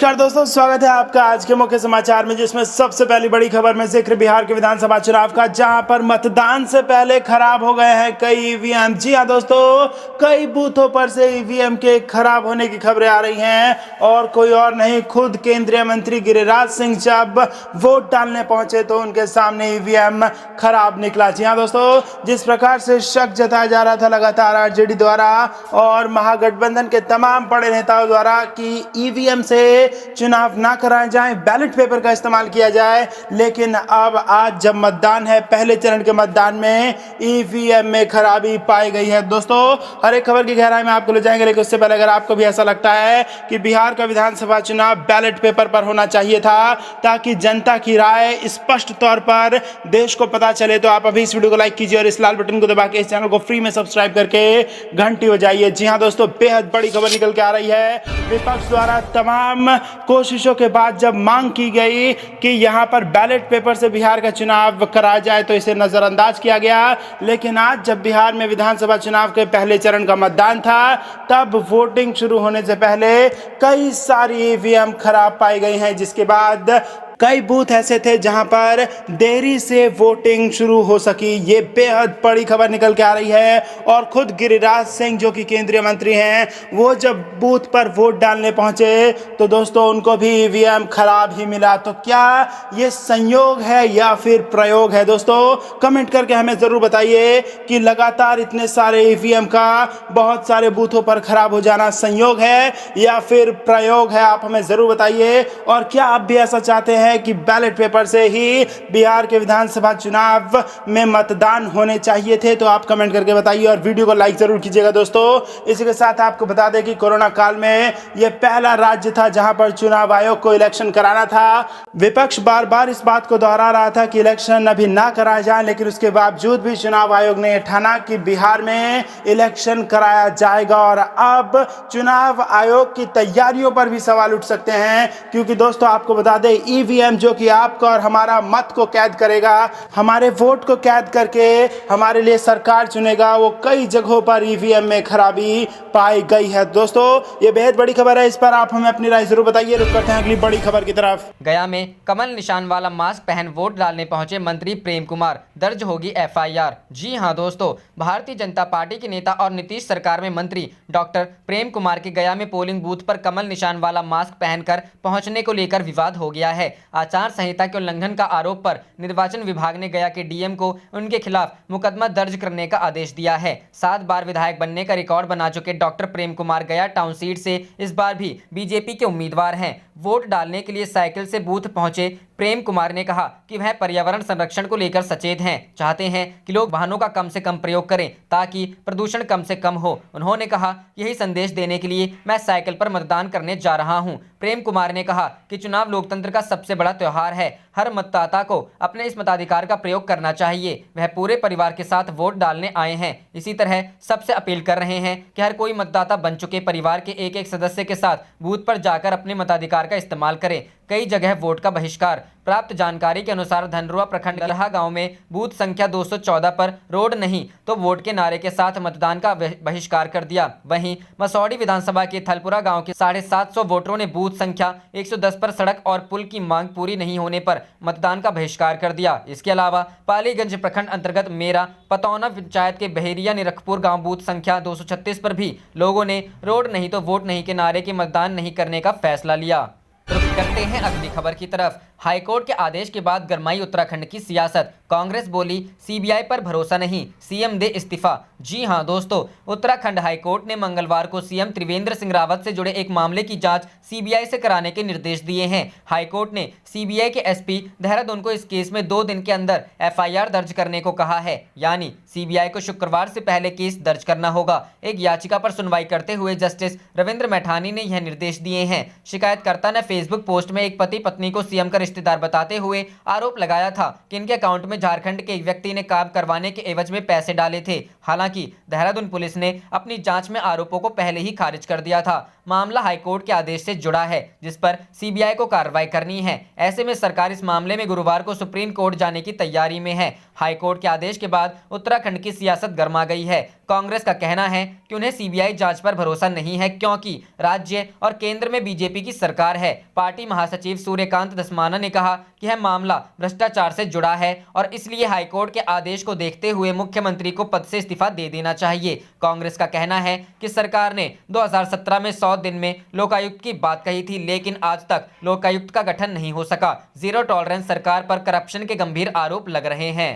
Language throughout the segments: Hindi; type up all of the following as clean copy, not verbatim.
नमस्कार दोस्तों, स्वागत है आपका आज के मुख्य समाचार में, जिसमें सबसे पहली बड़ी खबर में जिक्र बिहार के विधानसभा चुनाव का, जहां पर मतदान से पहले खराब हो गए हैं कई ईवीएम। जी हां दोस्तों, कई बूथों पर से ईवीएम के खराब होने की खबरें आ रही हैं और कोई और नहीं, खुद केंद्रीय मंत्री गिरिराज सिंह जब वोट डालने पहुंचे तो उनके सामने ईवीएम खराब निकला। जी हाँ दोस्तों, जिस प्रकार से शक जताया जा रहा था लगातार आरजेडी द्वारा और महागठबंधन के तमाम बड़े नेताओं द्वारा कि ईवीएम से चुनाव ना कराए जाएं, बैलेट पेपर का इस्तेमाल किया जाए, लेकिन अब आज जब मतदान है, पहले चरण के मतदान में ईवीएम में खराबी पाई गई है। दोस्तों, हर एक खबर की गहराई में आपको ले जाएंगे, लेकिन उससे पहले अगर आपको भी ऐसा लगता है कि बिहार का विधानसभा चुनाव बैलेट पेपर पर होना चाहिए था ताकि जनता की राय स्पष्ट तौर पर देश को पता चले, तो आप अभी इस वीडियो को लाइक कीजिए और इस लाल बटन को दबा के इस चैनल को फ्री में सब्सक्राइब करके घंटी बजाइए। जी हाँ दोस्तों, बेहद बड़ी खबर निकल के आ रही है। विपक्ष द्वारा तमाम कोशिशों के बाद जब मांग की गई कि यहां पर बैलेट पेपर से बिहार का चुनाव कराया जाए तो इसे नजरअंदाज किया गया, लेकिन आज जब बिहार में विधानसभा चुनाव के पहले चरण का मतदान था, तब वोटिंग शुरू होने से पहले कई सारी ईवीएम खराब पाई गई हैं, जिसके बाद कई बूथ ऐसे थे जहां पर देरी से वोटिंग शुरू हो सकी। ये बेहद बड़ी खबर निकल के आ रही है और खुद गिरिराज सिंह जो कि केंद्रीय मंत्री हैं, वो जब बूथ पर वोट डालने पहुंचे तो दोस्तों उनको भी ईवीएम खराब ही मिला। तो क्या ये संयोग है या फिर प्रयोग है? दोस्तों, कमेंट करके हमें जरूर बताइए कि लगातार इतने सारे ईवीएम का बहुत सारे बूथों पर खराब हो जाना संयोग है या फिर प्रयोग है, आप हमें जरूर बताइए। और क्या आप भी ऐसा चाहते हैं कि बैलेट पेपर से ही बिहार के विधानसभा चुनाव में मतदान होने चाहिए थे? तो आप कमेंट करके बताइए और वीडियो को लाइक जरूर कीजिएगा। दोस्तों, इसी के साथ आपको बता दें कि कोरोना काल में यह पहला राज्य था जहां पर चुनाव आयोग को इलेक्शन कराना था। विपक्ष बार बार इस बात को दोहरा रहा था कि इलेक्शन अभी ना कराया जाए, लेकिन उसके बावजूद भी चुनाव आयोग ने ठाना कि बिहार में इलेक्शन कराया जाएगा। और अब चुनाव आयोग की तैयारियों पर भी सवाल उठ सकते हैं, क्योंकि दोस्तों आपको बता दें, ईवीएम जो कि आपका और हमारा मत को कैद करेगा, हमारे वोट को कैद करके हमारे लिए सरकार चुनेगा, वो कई जगहों पर ईवीएम में खराबी पाई गई है। दोस्तों, ये बेहद बड़ी खबर है, इस पर आप हमें अपनी राय जरूर बताइए। रुक करते हैं अगली बड़ी खबर की तरफ। गया में कमल निशान वाला मास्क पहन वोट डालने पहुंचे मंत्री प्रेम कुमार, दर्ज होगी एफआईआर। जी हां दोस्तों, भारतीय जनता पार्टी के नेता और नीतीश सरकार में मंत्री डॉक्टर प्रेम कुमार के गया में पोलिंग बूथ पर कमल निशान वाला मास्क पहनकर पहुंचने को लेकर विवाद हो गया है। आचार संहिता के उल्लंघन का आरोप पर निर्वाचन विभाग ने गया के डीएम को उनके खिलाफ मुकदमा दर्ज करने का आदेश दिया है। 7 बार विधायक बनने का रिकॉर्ड बना चुके डॉक्टर प्रेम कुमार गया टाउन सीट से इस बार भी बीजेपी के उम्मीदवार हैं। वोट डालने के लिए साइकिल से बूथ पहुंचे प्रेम कुमार ने कहा कि वह पर्यावरण संरक्षण को लेकर सचेत हैं, चाहते हैं कि लोग वाहनों का कम से कम प्रयोग करें ताकि प्रदूषण कम से कम हो। उन्होंने कहा, यही संदेश देने के लिए मैं साइकिल पर मतदान करने जा रहा हूं। प्रेम कुमार ने कहा कि चुनाव लोकतंत्र का सबसे बड़ा त्योहार है, हर मतदाता को अपने इस मताधिकार का प्रयोग करना चाहिए। वह पूरे परिवार के साथ वोट डालने आए हैं। इसी तरह सबसे अपील कर रहे हैं कि हर कोई मतदाता बन चुके परिवार के एक एक सदस्य के साथ बूथ पर जाकर अपने मताधिकार का इस्तेमाल करें। कई जगह वोट का बहिष्कार। प्राप्त जानकारी के अनुसार धनरुआ प्रखंड गलहा गांव में बूथ संख्या 214 पर रोड नहीं तो वोट के नारे के साथ मतदान का बहिष्कार कर दिया। वहीं मसौड़ी विधानसभा के थलपुरा गांव के 750 वोटरों ने बूथ संख्या 110 पर सड़क और पुल की मांग पूरी नहीं होने पर मतदान का बहिष्कार कर दिया। इसके अलावा पालीगंज प्रखंड अंतर्गत मेरा पतौना पंचायत के बहेरिया निरखपुर गांव बूथ संख्या 236 पर भी लोगों ने रोड नहीं तो वोट नहीं के नारे के मतदान नहीं करने का फैसला लिया। करते हैं अगली खबर की तरफ। हाईकोर्ट के आदेश के बाद गरमाई उत्तराखंड की सियासत। कांग्रेस बोली, सीबीआई पर भरोसा नहीं, सीएम दे इस्तीफा। जी हां दोस्तों, उत्तराखंड हाईकोर्ट ने मंगलवार को सीएम त्रिवेंद्र सिंह रावत से जुड़े एक मामले की जांच सीबीआई से कराने के निर्देश दिए हैं। हाईकोर्ट ने सीबीआई के एसपी देहरादून को इस केस में 2 दिन के अंदर एफआईआर दर्ज करने को कहा है, यानी सीबीआई को शुक्रवार से पहले केस दर्ज करना होगा। एक याचिका पर सुनवाई करते हुए जस्टिस रविंद्र मैठानी ने यह निर्देश दिए हैं। शिकायतकर्ता ने फेसबुक पोस्ट में एक पति पत्नी को सीएम का रिश्तेदार बताते हुए आरोप लगाया था कि इनके अकाउंट में झारखंड के एक व्यक्ति ने काम करवाने के एवज में पैसे डाले थे। हालांकि देहरादून पुलिस ने अपनी जांच में आरोपों को पहले ही खारिज कर दिया था। मामला हाईकोर्ट के आदेश से जुड़ा है जिस पर सीबीआई को कार्रवाई करनी है। ऐसे में सरकार इस मामले में गुरुवार को सुप्रीम कोर्ट जाने की तैयारी में है। हाईकोर्ट के आदेश के बाद उत्तराखंड की सियासत गर्मा गई है। कांग्रेस का कहना है कि उन्हें सीबीआई जांच पर भरोसा नहीं है क्योंकि राज्य और केंद्र में बीजेपी की सरकार है। पार्टी महासचिव सूर्यकांत धस्माना ने कहा कि यह मामला भ्रष्टाचार से जुड़ा है और इसलिए हाईकोर्ट के आदेश को देखते हुए मुख्यमंत्री को पद से इस्तीफा दे देना चाहिए। कांग्रेस का कहना है कि सरकार ने 2017 में 100 दिन में लोकायुक्त की बात कही थी, लेकिन आज तक लोकायुक्त का गठन नहीं हो सका। जीरो टॉलरेंस सरकार पर करप्शन के गंभीर आरोप लग रहे हैं।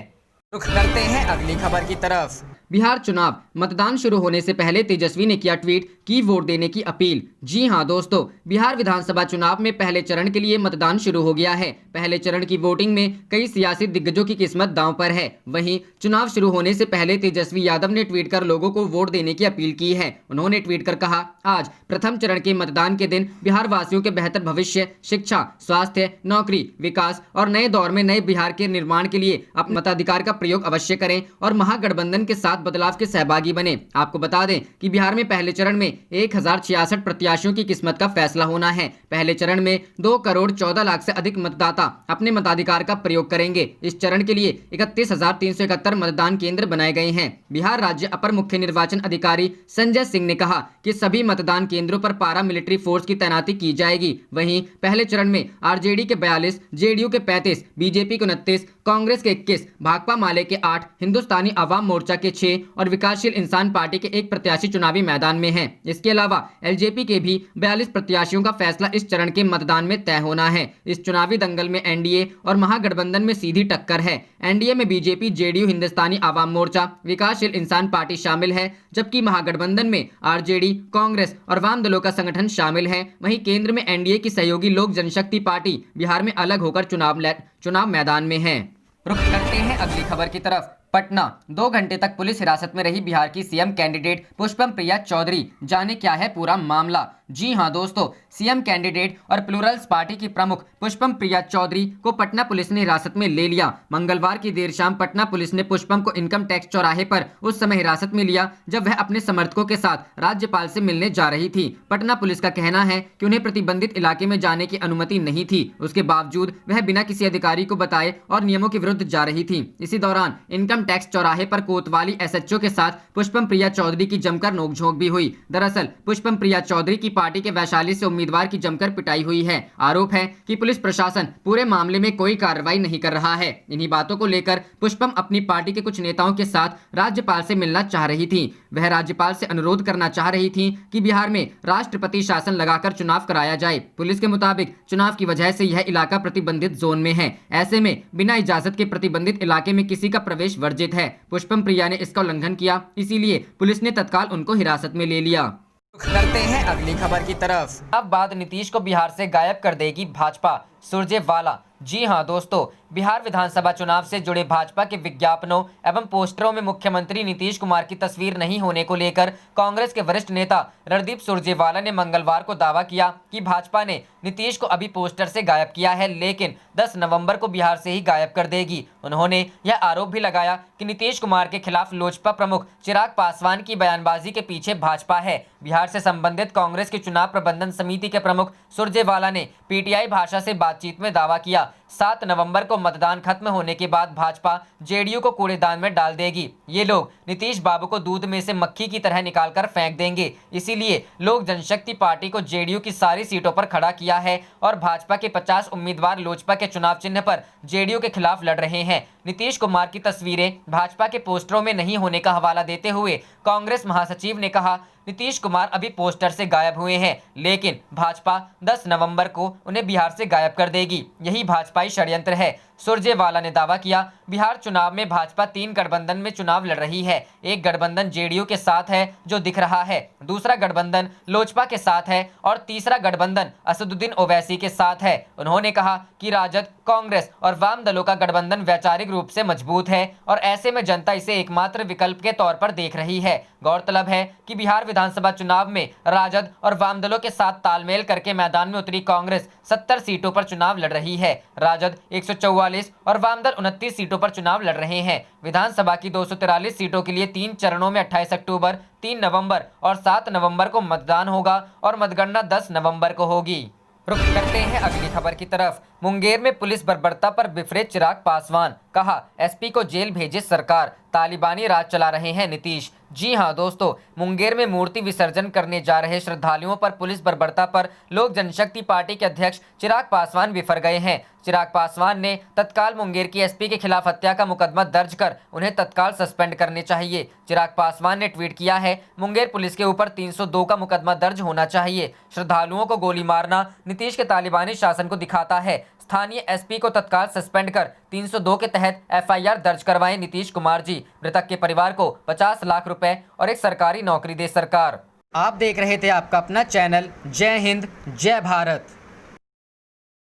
रुख करते हैं अगली खबर की तरफ। बिहार चुनाव, मतदान शुरू होने से पहले तेजस्वी ने किया ट्वीट की वोट देने की अपील। जी हां दोस्तों, बिहार विधानसभा चुनाव में पहले चरण के लिए मतदान शुरू हो गया है। पहले चरण की वोटिंग में कई सियासी दिग्गजों की किस्मत दांव पर है। वहीं चुनाव शुरू होने से पहले तेजस्वी यादव ने ट्वीट कर लोगों को वोट देने की अपील की है। उन्होंने ट्वीट कर कहा, आज प्रथम चरण के मतदान के दिन बिहार वासियों के बेहतर भविष्य, शिक्षा, स्वास्थ्य, नौकरी, विकास और नए दौर में नए बिहार के निर्माण के लिए अपने मताधिकार का प्रयोग अवश्य करें और महागठबंधन के साथ बदलाव के सहभागी बने। आपको बता दें कि बिहार में पहले चरण में 1066 प्रत्याशियों की किस्मत का फैसला होना है। पहले चरण में 2 करोड़ 14 लाख से अधिक मतदाता अपने मताधिकार का प्रयोग करेंगे। इस चरण के लिए 31,371 मतदान केंद्र बनाए गए हैं। बिहार राज्य अपर मुख्य निर्वाचन अधिकारी संजय सिंह ने कहा कि सभी मतदान केंद्रों पर पारा मिलिट्री फोर्स की तैनाती की जाएगी। वहीं पहले चरण में आरजेडी के 42, जेडीयू के 35, बीजेपी के 29, कांग्रेस के 21, भाकपा माले के 8, हिंदुस्तानी आवाम मोर्चा के 6 और विकासशील इंसान पार्टी के 1 प्रत्याशी चुनावी मैदान में हैं। इसके अलावा एलजेपी के भी 42 प्रत्याशियों का फैसला इस चरण के मतदान में तय होना है। इस चुनावी दंगल में एनडीए और महागठबंधन में सीधी टक्कर है। एनडीए में बीजेपी, जेडीयू, हिंदुस्तानी आवाम मोर्चा, विकासशील इंसान पार्टी शामिल है, जबकि महागठबंधन में आरजेडी, कांग्रेस और वाम दलों का संगठन शामिल है। वहीं केंद्र में एनडीए की सहयोगी लोक जनशक्ति पार्टी बिहार में अलग होकर चुनाव मैदान में है। रुख करते हैं अगली खबर की तरफ। पटना, 2 घंटे तक पुलिस हिरासत में रही बिहार की सीएम कैंडिडेट पुष्पम प्रिया चौधरी। जाने क्या है पूरा मामला। जी हां दोस्तों, सीएम कैंडिडेट और प्लूरल्स पार्टी की प्रमुख पुष्पम प्रिया चौधरी को पटना पुलिस ने हिरासत में ले लिया। मंगलवार की देर शाम पटना पुलिस ने पुष्पम को इनकम टैक्स चौराहे पर उस समय हिरासत में लिया जब वह अपने समर्थकों के साथ राज्यपाल से मिलने जा रही थी। पटना पुलिस का कहना है कि उन्हें प्रतिबंधित इलाके में जाने की अनुमति नहीं थी। उसके बावजूद वह बिना किसी अधिकारी को बताए और नियमों के विरुद्ध जा रही थी। इसी दौरान इनकम टैक्स चौराहे पर कोतवाली एसएचओ के साथ पुष्पम प्रिया चौधरी की जमकर नोकझोंक भी हुई। दरअसल पुष्पम प्रिया चौधरी की पार्टी के वैशाली से उम्मीदवार की जमकर पिटाई हुई है। आरोप है कि पुलिस प्रशासन पूरे मामले में कोई कार्रवाई नहीं कर रहा है। इन्हीं बातों को लेकर पुष्पम अपनी पार्टी के कुछ नेताओं के साथ राज्यपाल से मिलना चाह रही थी। वह राज्यपाल से अनुरोध करना चाह रही थी कि बिहार में राष्ट्रपति शासन लगाकर चुनाव कराया जाए। पुलिस के मुताबिक चुनाव की वजह से यह इलाका प्रतिबंधित जोन में है। ऐसे में बिना इजाजत के प्रतिबंधित इलाके में किसी का प्रवेश वर्जित है। पुष्पम प्रिया ने इसका उल्लंघन किया, इसीलिए पुलिस ने तत्काल उनको हिरासत में ले लिया। करते हैं अगली खबर की तरफ। अब बात नीतीश को बिहार से गायब कर देगी भाजपा, सुरजेवाला। जी हां दोस्तों, बिहार विधानसभा चुनाव से जुड़े भाजपा के विज्ञापनों एवं पोस्टरों में मुख्यमंत्री नीतीश कुमार की तस्वीर नहीं होने को लेकर कांग्रेस के वरिष्ठ नेता रणदीप सुरजेवाला ने मंगलवार को दावा किया कि भाजपा ने नीतीश को अभी पोस्टर से गायब किया है, लेकिन 10 नवंबर को बिहार से ही गायब कर देगी। उन्होंने यह आरोप भी लगाया कि नीतीश कुमार के खिलाफ लोजपा प्रमुख चिराग पासवान की बयानबाजी के पीछे भाजपा है। बिहार से संबंधित कांग्रेस की चुनाव प्रबंधन समिति के प्रमुख सुरजेवाला ने पीटीआई भाषा से बातचीत में दावा किया, 7 नवंबर को मतदान खत्म होने के बाद भाजपा जेडीयू को कूड़ेदान में डाल देगी। ये लोग नीतीश बाबू को दूध में से मक्खी की तरह निकालकर फेंक देंगे। इसीलिए लोक जनशक्ति पार्टी को जेडीयू की सारी सीटों पर खड़ा किया है और भाजपा के 50 उम्मीदवार लोजपा के चुनाव चिन्ह पर जेडीयू के खिलाफ लड़ रहे हैं। नीतीश कुमार की तस्वीरें भाजपा के पोस्टरों में नहीं होने का हवाला देते हुए कांग्रेस महासचिव ने कहा, नीतीश कुमार अभी पोस्टर से गायब हुए हैं, लेकिन भाजपा 10 नवंबर को उन्हें बिहार से गायब कर देगी। यही भाजपाई षड्यंत्र है। सुरजेवाला ने दावा किया, बिहार चुनाव में भाजपा 3 गठबंधन में चुनाव लड़ रही है। एक गठबंधन जेडीयू के साथ है जो दिख रहा है, दूसरा गठबंधन लोजपा के साथ है और तीसरा गठबंधन असदुद्दीन ओवैसी के साथ है। उन्होंने कहा कि राजद, कांग्रेस और वाम दलों का गठबंधन वैचारिक रूप से मजबूत है और ऐसे में जनता इसे एकमात्र विकल्प के तौर पर देख रही है। गौरतलब है कि बिहार विधानसभा चुनाव में राजद और वाम दलों के साथ तालमेल करके मैदान में उतरी कांग्रेस 70 सीटों पर चुनाव लड़ रही है। राजद 144 244 और वामदल 29 सीटों पर चुनाव लड़ रहे हैं। विधानसभा की 243 सीटों के लिए 3 चरणों में 28 अक्टूबर, 3 नवंबर और 7 नवंबर को मतदान होगा और मतगणना 10 नवंबर को होगी। रुख करते हैं अगली खबर की तरफ। मुंगेर में पुलिस बर्बरता पर बिफरे चिराग पासवान, कहा एसपी को जेल भेजे सरकार, तालिबानी राज चला रहे हैं नीतीश। जी हां दोस्तों, मुंगेर में मूर्ति विसर्जन करने जा रहे श्रद्धालुओं पर पुलिस बर्बरता पर लोक जनशक्ति पार्टी के अध्यक्ष चिराग पासवान बिफर गए हैं। चिराग पासवान ने तत्काल मुंगेर की एसपी के खिलाफ हत्या का मुकदमा दर्ज कर उन्हें तत्काल सस्पेंड करने चाहिए। चिराग पासवान ने ट्वीट किया है, मुंगेर पुलिस के ऊपर 302 का मुकदमा दर्ज होना चाहिए। श्रद्धालुओं को गोली मारना नीतीश के तालिबानी शासन को दिखाता है। स्थानीय एसपी को तत्काल सस्पेंड कर 302 के तहत एफआईआर दर्ज करवाएं नीतीश कुमार जी। मृतक के परिवार को 50 लाख रुपए और एक सरकारी नौकरी दे सरकार। आप देख रहे थे आपका अपना चैनल जय हिंद जय भारत।